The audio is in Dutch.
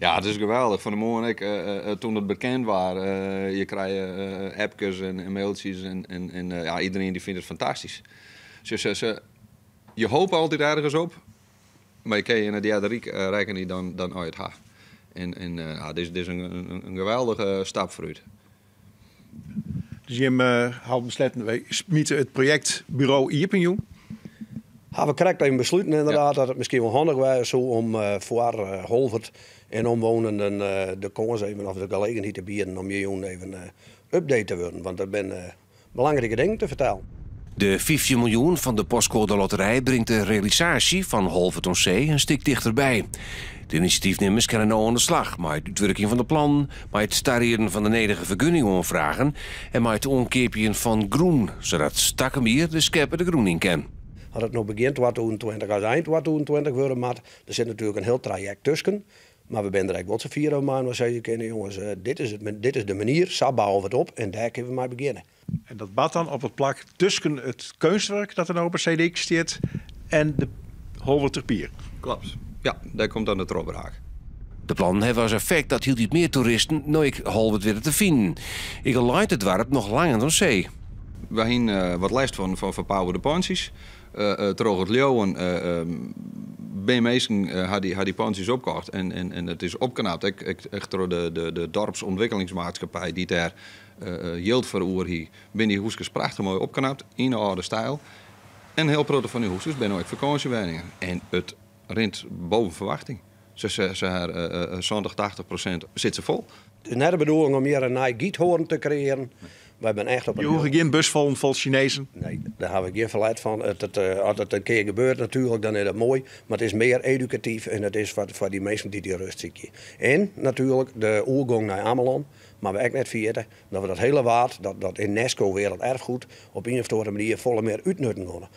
Ja, het is geweldig. Van de morgen toen het bekend was, je krijgt appjes en mailtjes en ja, iedereen die vindt het fantastisch. Je hoopt altijd ergens op, maar je kan je naar de derde rijken die dan uit gaat. Ja, dit is een geweldige stap vooruit. Dus je had besloten, wij smieten het projectbureau Iepenjoen. We krijgen even besluiten inderdaad dat het misschien wel handig was zo om voor Holvert en omwonenden de kans even of de gelegenheid te bieden om je even update te worden. Want dat zijn belangrijke dingen te vertellen. De 15 miljoen van de postcode loterij brengt de realisatie van Holvert on Zee een stuk dichterbij. De initiatiefnemers kunnen nu aan de slag met de uitwerking van de plan, met het starten van de nederige vergunningen aanvragen en met het omkeepje van groen, zodat Stakkenbier de Skepper de groen in kan. Als het nog begint 2020 als eind 2020 worden, maar er zit natuurlijk een heel traject tussen. Maar we zijn er eigenlijk wat z'n vieren maar we zeggen, jongens, dit is de manier, zo bouwen we het op en daar kunnen we mee beginnen. En dat bad dan op het plak tussen het kunstwerk dat er nou op het CDX staat en de Holverterpier. Klopt. Ja, daar komt dan de Trobberhaak. De plan heeft als effect dat hield niet meer toeristen nooit Holvert weer te vinden. Ik leidt het dorp nog langer dan zee. We hebben wat last van verbouwde pensies. Terug het Leeuwen, bij meesten had die pensies opgekocht en het is opknapt. Ik door de dorpsontwikkelingsmaatschappij die daar yield voor hier, ben die hoesjes prachtig mooi opknapt in de oude stijl. En heel grote van die hoesjes ben ook vakantiewoningen. En het rent boven verwachting. Ze 70-80% zit ze vol. Het is net de bedoeling om hier een nieuw giethoorn te creëren. We hebben echt op Je hoeft geen bus vol Chinezen? Nee, daar hebben we geen verleid van. Als het een keer gebeurt natuurlijk, dan is dat mooi. Maar het is meer educatief en het is voor die mensen die rust zieken. En natuurlijk de oergang naar Ameland. Maar we ook net vergeten dat we dat hele waard, dat UNESCO Werelderfgoed, op een of andere manier volle meer uitnutten kunnen.